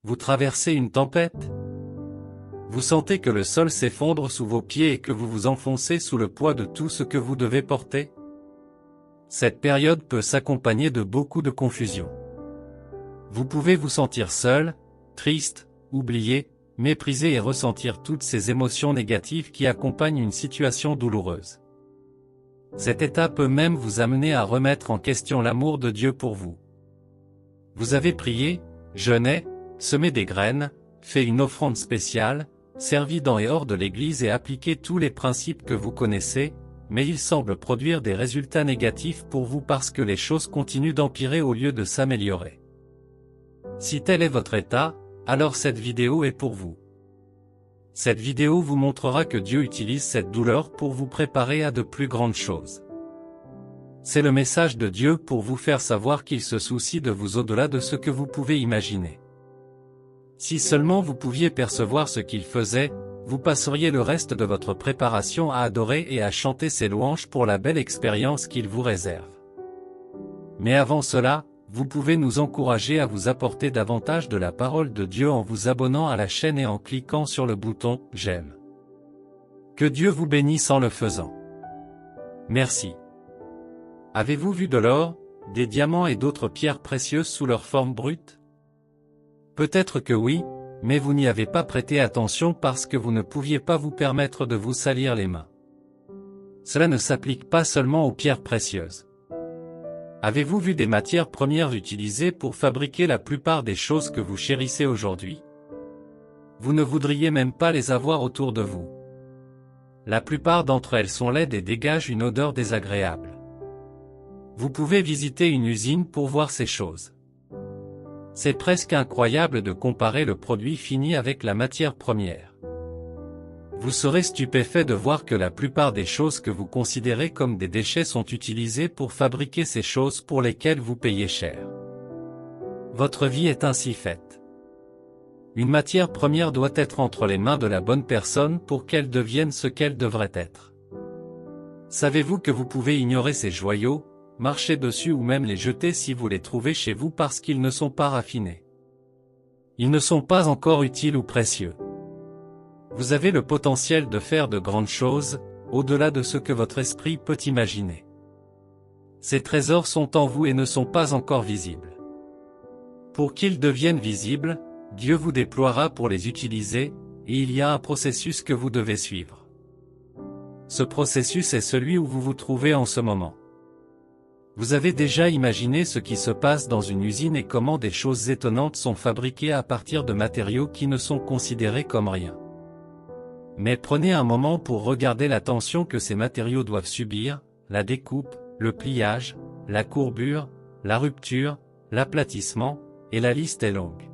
Vous traversez une tempête? Vous sentez que le sol s'effondre sous vos pieds et que vous vous enfoncez sous le poids de tout ce que vous devez porter? Cette période peut s'accompagner de beaucoup de confusion. Vous pouvez vous sentir seul, triste, oublié, méprisé et ressentir toutes ces émotions négatives qui accompagnent une situation douloureuse. Cet état peut même vous amener à remettre en question l'amour de Dieu pour vous. Vous avez prié, jeûné, semé des graines, fait une offrande spéciale, servi dans et hors de l'Église et appliqué tous les principes que vous connaissez, mais il semble produire des résultats négatifs pour vous parce que les choses continuent d'empirer au lieu de s'améliorer. Si tel est votre état, alors cette vidéo est pour vous. Cette vidéo vous montrera que Dieu utilise cette douleur pour vous préparer à de plus grandes choses. C'est le message de Dieu pour vous faire savoir qu'il se soucie de vous au-delà de ce que vous pouvez imaginer. Si seulement vous pouviez percevoir ce qu'il faisait, vous passeriez le reste de votre préparation à adorer et à chanter ses louanges pour la belle expérience qu'il vous réserve. Mais avant cela, vous pouvez nous encourager à vous apporter davantage de la parole de Dieu en vous abonnant à la chaîne et en cliquant sur le bouton « J'aime ». Que Dieu vous bénisse en le faisant. Merci. Avez-vous vu de l'or, des diamants et d'autres pierres précieuses sous leur forme brute? Peut-être que oui, mais vous n'y avez pas prêté attention parce que vous ne pouviez pas vous permettre de vous salir les mains. Cela ne s'applique pas seulement aux pierres précieuses. Avez-vous vu des matières premières utilisées pour fabriquer la plupart des choses que vous chérissez aujourd'hui? Vous ne voudriez même pas les avoir autour de vous. La plupart d'entre elles sont laides et dégagent une odeur désagréable. Vous pouvez visiter une usine pour voir ces choses. C'est presque incroyable de comparer le produit fini avec la matière première. Vous serez stupéfait de voir que la plupart des choses que vous considérez comme des déchets sont utilisées pour fabriquer ces choses pour lesquelles vous payez cher. Votre vie est ainsi faite. Une matière première doit être entre les mains de la bonne personne pour qu'elle devienne ce qu'elle devrait être. Savez-vous que vous pouvez ignorer ces joyaux, marcher dessus ou même les jeter si vous les trouvez chez vous parce qu'ils ne sont pas raffinés? Ils ne sont pas encore utiles ou précieux. Vous avez le potentiel de faire de grandes choses, au-delà de ce que votre esprit peut imaginer. Ces trésors sont en vous et ne sont pas encore visibles. Pour qu'ils deviennent visibles, Dieu vous déploiera pour les utiliser, et il y a un processus que vous devez suivre. Ce processus est celui où vous vous trouvez en ce moment. Vous avez déjà imaginé ce qui se passe dans une usine et comment des choses étonnantes sont fabriquées à partir de matériaux qui ne sont considérés comme rien. Mais prenez un moment pour regarder la tension que ces matériaux doivent subir, la découpe, le pliage, la courbure, la rupture, l'aplatissement, et la liste est longue.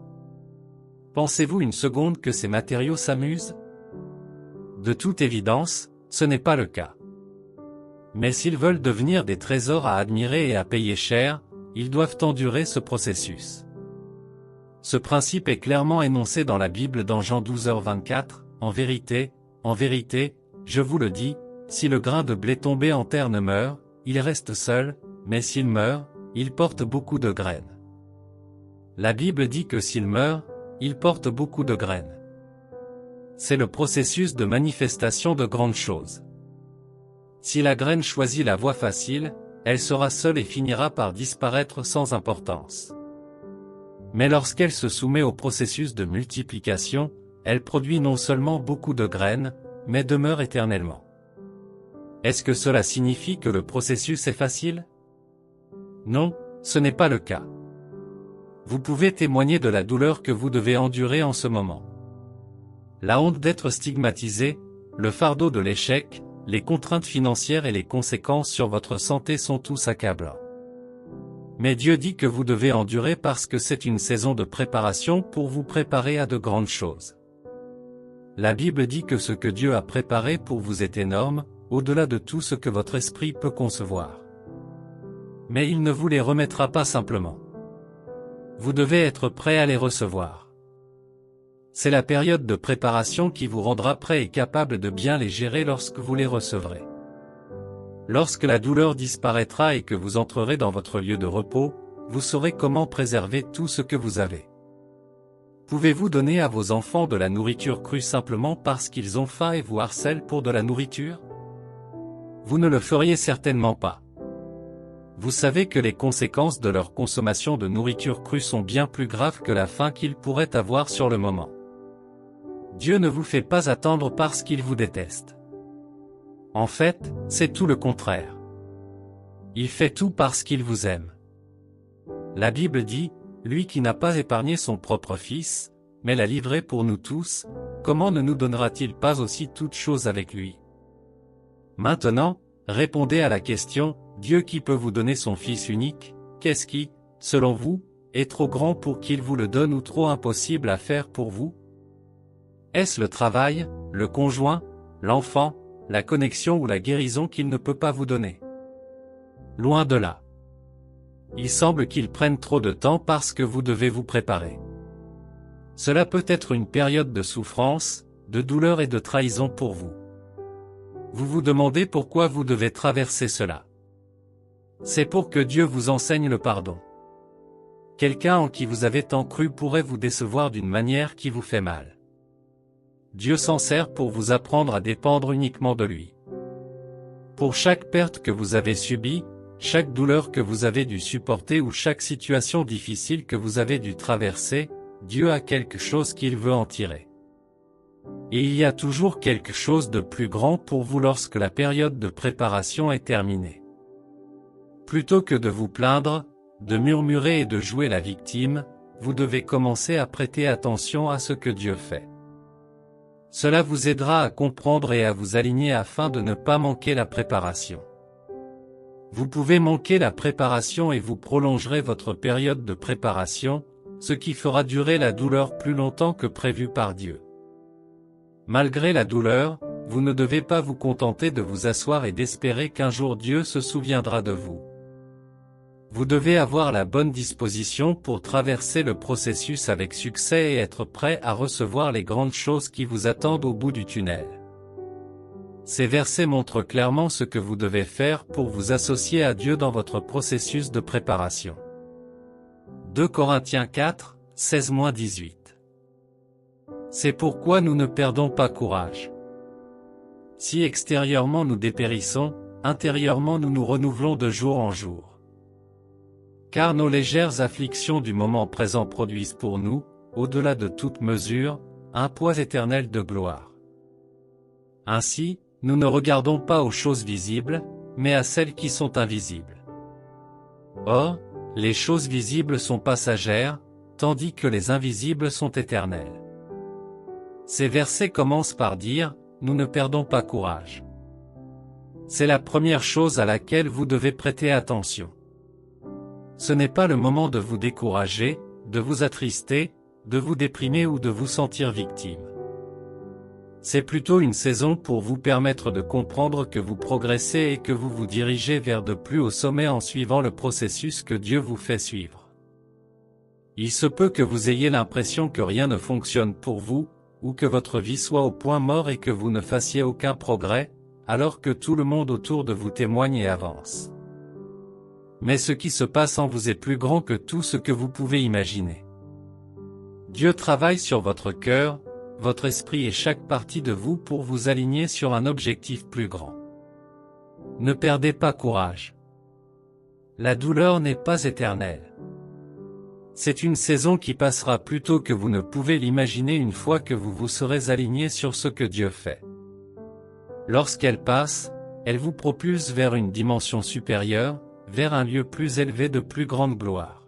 Pensez-vous une seconde que ces matériaux s'amusent? De toute évidence, ce n'est pas le cas. Mais s'ils veulent devenir des trésors à admirer et à payer cher, ils doivent endurer ce processus. Ce principe est clairement énoncé dans la Bible dans Jean 12h24, en vérité, je vous le dis, si le grain de blé tombé en terre ne meurt, il reste seul, mais s'il meurt, il porte beaucoup de graines. La Bible dit que s'il meurt, il porte beaucoup de graines. C'est le processus de manifestation de grandes choses. Si la graine choisit la voie facile, elle sera seule et finira par disparaître sans importance. Mais lorsqu'elle se soumet au processus de multiplication, elle produit non seulement beaucoup de graines, mais demeure éternellement. Est-ce que cela signifie que le processus est facile? Non, ce n'est pas le cas. Vous pouvez témoigner de la douleur que vous devez endurer en ce moment. La honte d'être stigmatisé, le fardeau de l'échec, les contraintes financières et les conséquences sur votre santé sont tous accablants. Mais Dieu dit que vous devez endurer parce que c'est une saison de préparation pour vous préparer à de grandes choses. La Bible dit que ce que Dieu a préparé pour vous est énorme, au-delà de tout ce que votre esprit peut concevoir. Mais il ne vous les remettra pas simplement. Vous devez être prêt à les recevoir. C'est la période de préparation qui vous rendra prêt et capable de bien les gérer lorsque vous les recevrez. Lorsque la douleur disparaîtra et que vous entrerez dans votre lieu de repos, vous saurez comment préserver tout ce que vous avez. Pouvez-vous donner à vos enfants de la nourriture crue simplement parce qu'ils ont faim et vous harcèlent pour de la nourriture? Vous ne le feriez certainement pas. Vous savez que les conséquences de leur consommation de nourriture crue sont bien plus graves que la faim qu'ils pourraient avoir sur le moment. Dieu ne vous fait pas attendre parce qu'il vous déteste. En fait, c'est tout le contraire. Il fait tout parce qu'il vous aime. La Bible dit, « Lui qui n'a pas épargné son propre Fils, mais l'a livré pour nous tous, comment ne nous donnera-t-il pas aussi toutes choses avec lui ?» Maintenant, répondez à la question, Dieu qui peut vous donner son Fils unique, qu'est-ce qui, selon vous, est trop grand pour qu'il vous le donne ou trop impossible à faire pour vous? Est-ce le travail, le conjoint, l'enfant, la connexion ou la guérison qu'il ne peut pas vous donner? Loin de là. Il semble qu'ils prennent trop de temps parce que vous devez vous préparer. Cela peut être une période de souffrance, de douleur et de trahison pour vous. Vous vous demandez pourquoi vous devez traverser cela. C'est pour que Dieu vous enseigne le pardon. Quelqu'un en qui vous avez tant cru pourrait vous décevoir d'une manière qui vous fait mal. Dieu s'en sert pour vous apprendre à dépendre uniquement de lui. Pour chaque perte que vous avez subie, chaque douleur que vous avez dû supporter ou chaque situation difficile que vous avez dû traverser, Dieu a quelque chose qu'il veut en tirer. Et il y a toujours quelque chose de plus grand pour vous lorsque la période de préparation est terminée. Plutôt que de vous plaindre, de murmurer et de jouer la victime, vous devez commencer à prêter attention à ce que Dieu fait. Cela vous aidera à comprendre et à vous aligner afin de ne pas manquer la préparation. Vous pouvez manquer la préparation et vous prolongerez votre période de préparation, ce qui fera durer la douleur plus longtemps que prévu par Dieu. Malgré la douleur, vous ne devez pas vous contenter de vous asseoir et d'espérer qu'un jour Dieu se souviendra de vous. Vous devez avoir la bonne disposition pour traverser le processus avec succès et être prêt à recevoir les grandes choses qui vous attendent au bout du tunnel. Ces versets montrent clairement ce que vous devez faire pour vous associer à Dieu dans votre processus de préparation. 2 Corinthiens 4, 16-18. C'est pourquoi nous ne perdons pas courage. Si extérieurement nous dépérissons, intérieurement nous nous renouvelons de jour en jour. Car nos légères afflictions du moment présent produisent pour nous, au-delà de toute mesure, un poids éternel de gloire. Ainsi, nous ne regardons pas aux choses visibles, mais à celles qui sont invisibles. Or, les choses visibles sont passagères, tandis que les invisibles sont éternelles. Ces versets commencent par dire, nous ne perdons pas courage. C'est la première chose à laquelle vous devez prêter attention. Ce n'est pas le moment de vous décourager, de vous attrister, de vous déprimer ou de vous sentir victime. C'est plutôt une saison pour vous permettre de comprendre que vous progressez et que vous vous dirigez vers de plus hauts sommets en suivant le processus que Dieu vous fait suivre. Il se peut que vous ayez l'impression que rien ne fonctionne pour vous, ou que votre vie soit au point mort et que vous ne fassiez aucun progrès, alors que tout le monde autour de vous témoigne et avance. Mais ce qui se passe en vous est plus grand que tout ce que vous pouvez imaginer. Dieu travaille sur votre cœur, votre esprit et chaque partie de vous pour vous aligner sur un objectif plus grand. Ne perdez pas courage. La douleur n'est pas éternelle. C'est une saison qui passera plus tôt que vous ne pouvez l'imaginer une fois que vous vous serez aligné sur ce que Dieu fait. Lorsqu'elle passe, elle vous propulse vers une dimension supérieure, vers un lieu plus élevé de plus grande gloire.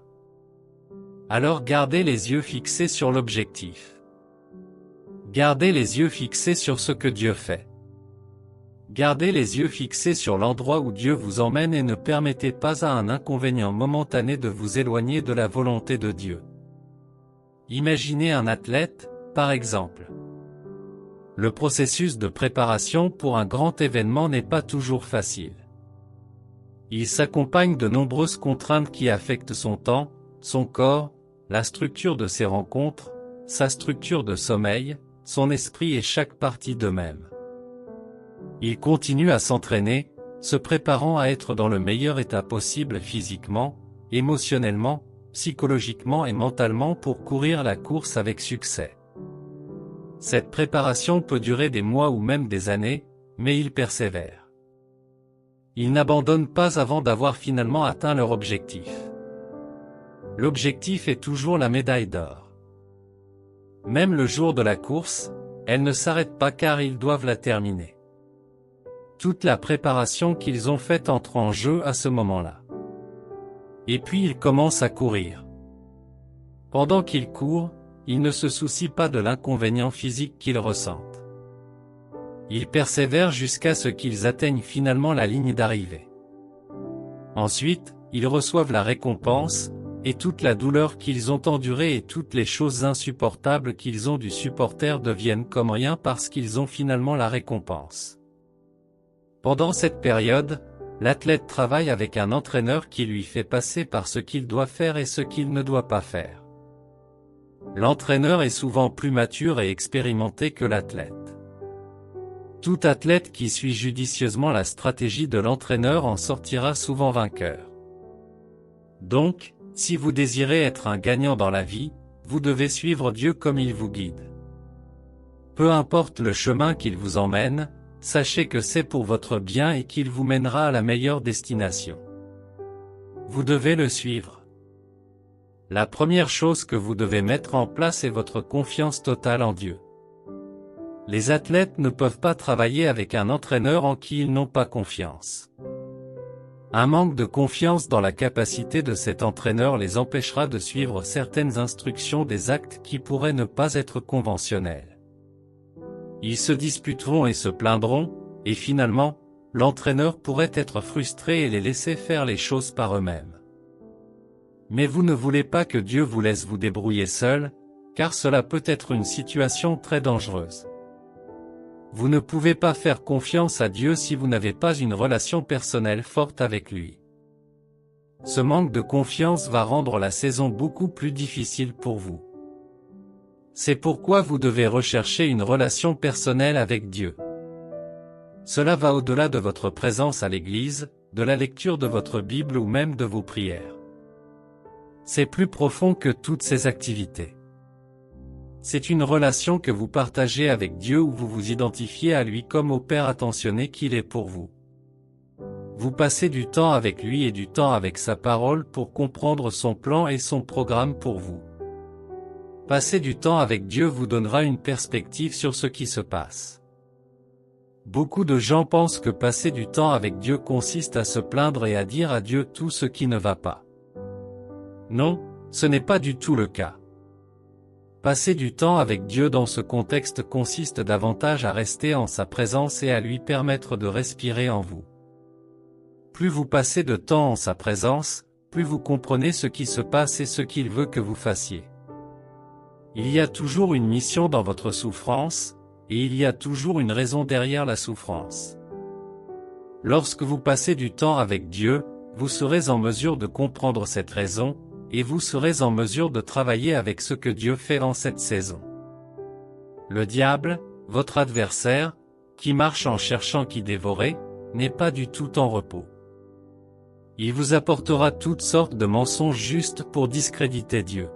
Alors gardez les yeux fixés sur l'objectif. Gardez les yeux fixés sur ce que Dieu fait. Gardez les yeux fixés sur l'endroit où Dieu vous emmène et ne permettez pas à un inconvénient momentané de vous éloigner de la volonté de Dieu. Imaginez un athlète, par exemple. Le processus de préparation pour un grand événement n'est pas toujours facile. Il s'accompagne de nombreuses contraintes qui affectent son temps, son corps, la structure de ses rencontres, sa structure de sommeil, son esprit et chaque partie d'eux-mêmes. Il continue à s'entraîner, se préparant à être dans le meilleur état possible physiquement, émotionnellement, psychologiquement et mentalement pour courir la course avec succès. Cette préparation peut durer des mois ou même des années, mais ils persévèrent. Ils n'abandonnent pas avant d'avoir finalement atteint leur objectif. L'objectif est toujours la médaille d'or. Même le jour de la course, elle ne s'arrête pas car ils doivent la terminer. Toute la préparation qu'ils ont faite entre en jeu à ce moment-là. Et puis ils commencent à courir. Pendant qu'ils courent, ils ne se soucient pas de l'inconvénient physique qu'ils ressentent. Ils persévèrent jusqu'à ce qu'ils atteignent finalement la ligne d'arrivée. Ensuite, ils reçoivent la récompense, et toute la douleur qu'ils ont endurée et toutes les choses insupportables qu'ils ont dû supporter deviennent comme rien parce qu'ils ont finalement la récompense. Pendant cette période, l'athlète travaille avec un entraîneur qui lui fait passer par ce qu'il doit faire et ce qu'il ne doit pas faire. L'entraîneur est souvent plus mature et expérimenté que l'athlète. Tout athlète qui suit judicieusement la stratégie de l'entraîneur en sortira souvent vainqueur. Donc, si vous désirez être un gagnant dans la vie, vous devez suivre Dieu comme il vous guide. Peu importe le chemin qu'il vous emmène, sachez que c'est pour votre bien et qu'il vous mènera à la meilleure destination. Vous devez le suivre. La première chose que vous devez mettre en place est votre confiance totale en Dieu. Les athlètes ne peuvent pas travailler avec un entraîneur en qui ils n'ont pas confiance. Un manque de confiance dans la capacité de cet entraîneur les empêchera de suivre certaines instructions des actes qui pourraient ne pas être conventionnels. Ils se disputeront et se plaindront, et finalement, l'entraîneur pourrait être frustré et les laisser faire les choses par eux-mêmes. Mais vous ne voulez pas que Dieu vous laisse vous débrouiller seul, car cela peut être une situation très dangereuse. Vous ne pouvez pas faire confiance à Dieu si vous n'avez pas une relation personnelle forte avec lui. Ce manque de confiance va rendre la saison beaucoup plus difficile pour vous. C'est pourquoi vous devez rechercher une relation personnelle avec Dieu. Cela va au-delà de votre présence à l'église, de la lecture de votre Bible ou même de vos prières. C'est plus profond que toutes ces activités. C'est une relation que vous partagez avec Dieu où vous vous identifiez à lui comme au Père attentionné qu'il est pour vous. Vous passez du temps avec lui et du temps avec sa parole pour comprendre son plan et son programme pour vous. Passer du temps avec Dieu vous donnera une perspective sur ce qui se passe. Beaucoup de gens pensent que passer du temps avec Dieu consiste à se plaindre et à dire à Dieu tout ce qui ne va pas. Non, ce n'est pas du tout le cas. Passer du temps avec Dieu dans ce contexte consiste davantage à rester en sa présence et à lui permettre de respirer en vous. Plus vous passez de temps en sa présence, plus vous comprenez ce qui se passe et ce qu'il veut que vous fassiez. Il y a toujours une mission dans votre souffrance, et il y a toujours une raison derrière la souffrance. Lorsque vous passez du temps avec Dieu, vous serez en mesure de comprendre cette raison, et vous serez en mesure de travailler avec ce que Dieu fait en cette saison. Le diable, votre adversaire, qui marche en cherchant qui dévorer, n'est pas du tout en repos. Il vous apportera toutes sortes de mensonges justes pour discréditer Dieu.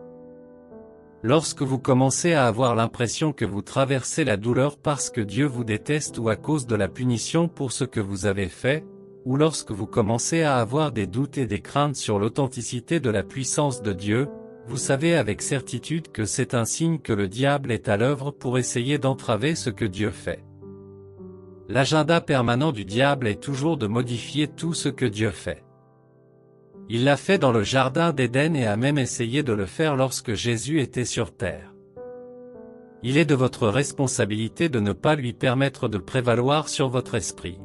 Lorsque vous commencez à avoir l'impression que vous traversez la douleur parce que Dieu vous déteste ou à cause de la punition pour ce que vous avez fait, ou lorsque vous commencez à avoir des doutes et des craintes sur l'authenticité de la puissance de Dieu, vous savez avec certitude que c'est un signe que le diable est à l'œuvre pour essayer d'entraver ce que Dieu fait. L'agenda permanent du diable est toujours de modifier tout ce que Dieu fait. Il l'a fait dans le jardin d'Éden et a même essayé de le faire lorsque Jésus était sur terre. Il est de votre responsabilité de ne pas lui permettre de prévaloir sur votre esprit.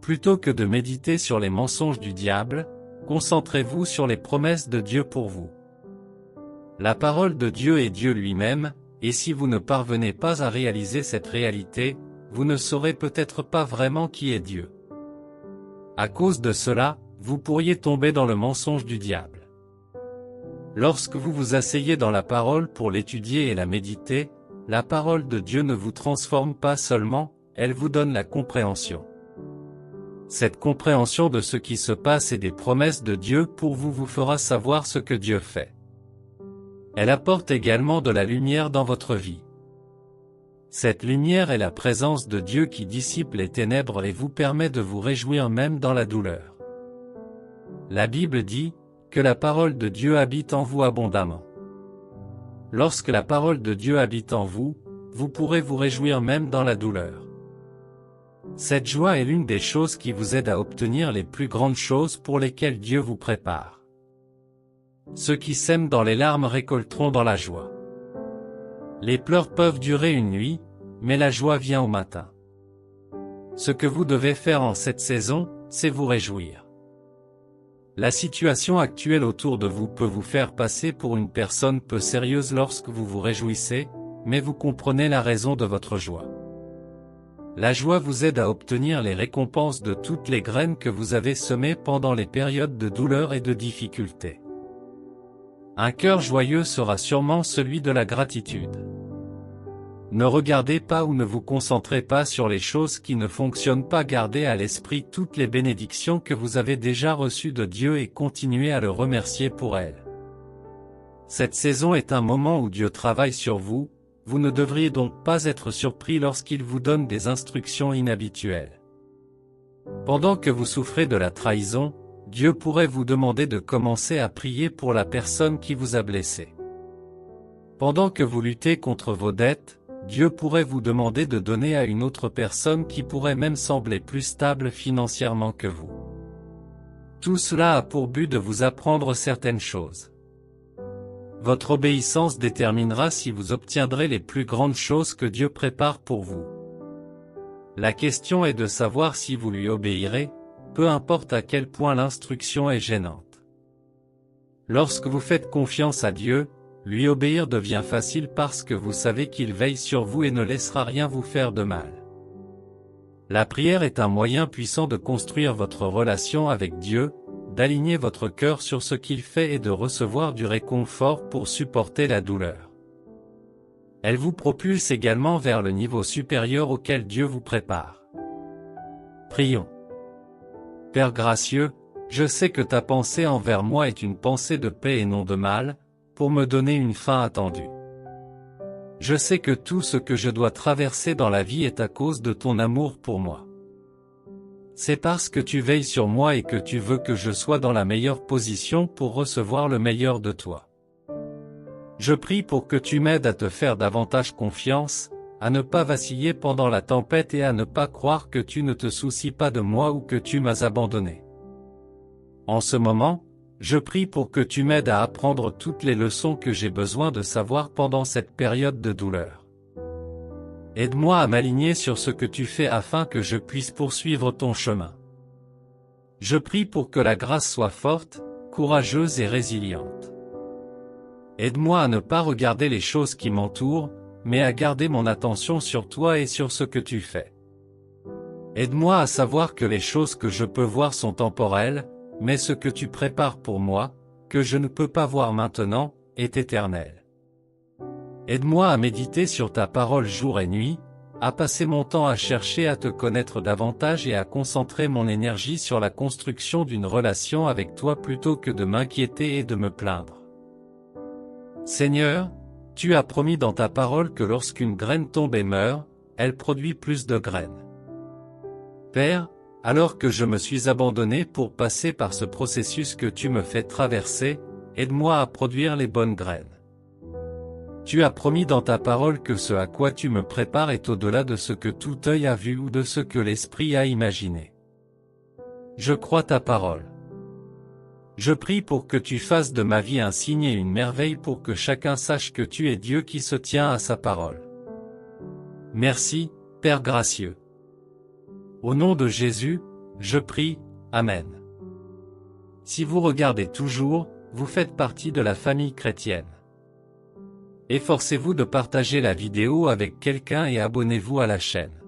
Plutôt que de méditer sur les mensonges du diable, concentrez-vous sur les promesses de Dieu pour vous. La parole de Dieu est Dieu lui-même, et si vous ne parvenez pas à réaliser cette réalité, vous ne saurez peut-être pas vraiment qui est Dieu. À cause de cela, vous pourriez tomber dans le mensonge du diable. Lorsque vous vous asseyez dans la parole pour l'étudier et la méditer, la parole de Dieu ne vous transforme pas seulement, elle vous donne la compréhension. Cette compréhension de ce qui se passe et des promesses de Dieu pour vous vous fera savoir ce que Dieu fait. Elle apporte également de la lumière dans votre vie. Cette lumière est la présence de Dieu qui dissipe les ténèbres et vous permet de vous réjouir même dans la douleur. La Bible dit que la parole de Dieu habite en vous abondamment. Lorsque la parole de Dieu habite en vous, vous pourrez vous réjouir même dans la douleur. Cette joie est l'une des choses qui vous aide à obtenir les plus grandes choses pour lesquelles Dieu vous prépare. Ceux qui sèment dans les larmes récolteront dans la joie. Les pleurs peuvent durer une nuit, mais la joie vient au matin. Ce que vous devez faire en cette saison, c'est vous réjouir. La situation actuelle autour de vous peut vous faire passer pour une personne peu sérieuse lorsque vous vous réjouissez, mais vous comprenez la raison de votre joie. La joie vous aide à obtenir les récompenses de toutes les graines que vous avez semées pendant les périodes de douleur et de difficulté. Un cœur joyeux sera sûrement celui de la gratitude. Ne regardez pas ou ne vous concentrez pas sur les choses qui ne fonctionnent pas, gardez à l'esprit toutes les bénédictions que vous avez déjà reçues de Dieu et continuez à le remercier pour elles. Cette saison est un moment où Dieu travaille sur vous, vous ne devriez donc pas être surpris lorsqu'il vous donne des instructions inhabituelles. Pendant que vous souffrez de la trahison, Dieu pourrait vous demander de commencer à prier pour la personne qui vous a blessé. Pendant que vous luttez contre vos dettes, Dieu pourrait vous demander de donner à une autre personne qui pourrait même sembler plus stable financièrement que vous. Tout cela a pour but de vous apprendre certaines choses. Votre obéissance déterminera si vous obtiendrez les plus grandes choses que Dieu prépare pour vous. La question est de savoir si vous lui obéirez, peu importe à quel point l'instruction est gênante. Lorsque vous faites confiance à Dieu, lui obéir devient facile parce que vous savez qu'il veille sur vous et ne laissera rien vous faire de mal. La prière est un moyen puissant de construire votre relation avec Dieu, d'aligner votre cœur sur ce qu'il fait et de recevoir du réconfort pour supporter la douleur. Elle vous propulse également vers le niveau supérieur auquel Dieu vous prépare. Prions. Père gracieux, je sais que ta pensée envers moi est une pensée de paix et non de mal, pour me donner une fin attendue. Je sais que tout ce que je dois traverser dans la vie est à cause de ton amour pour moi. C'est parce que tu veilles sur moi et que tu veux que je sois dans la meilleure position pour recevoir le meilleur de toi. Je prie pour que tu m'aides à te faire davantage confiance, à ne pas vaciller pendant la tempête et à ne pas croire que tu ne te soucies pas de moi ou que tu m'as abandonné. En ce moment, je prie pour que tu m'aides à apprendre toutes les leçons que j'ai besoin de savoir pendant cette période de douleur. Aide-moi à m'aligner sur ce que tu fais afin que je puisse poursuivre ton chemin. Je prie pour que la grâce soit forte, courageuse et résiliente. Aide-moi à ne pas regarder les choses qui m'entourent, mais à garder mon attention sur toi et sur ce que tu fais. Aide-moi à savoir que les choses que je peux voir sont temporelles, mais ce que tu prépares pour moi, que je ne peux pas voir maintenant, est éternel. Aide-moi à méditer sur ta parole jour et nuit, à passer mon temps à chercher à te connaître davantage et à concentrer mon énergie sur la construction d'une relation avec toi plutôt que de m'inquiéter et de me plaindre. Seigneur, tu as promis dans ta parole que lorsqu'une graine tombe et meurt, elle produit plus de graines. Père, alors que je me suis abandonné pour passer par ce processus que tu me fais traverser, aide-moi à produire les bonnes graines. Tu as promis dans ta parole que ce à quoi tu me prépares est au-delà de ce que tout œil a vu ou de ce que l'esprit a imaginé. Je crois ta parole. Je prie pour que tu fasses de ma vie un signe et une merveille pour que chacun sache que tu es Dieu qui se tient à sa parole. Merci, Père gracieux. Au nom de Jésus, je prie, Amen. Si vous regardez toujours, vous faites partie de la famille chrétienne. Efforcez-vous de partager la vidéo avec quelqu'un et abonnez-vous à la chaîne.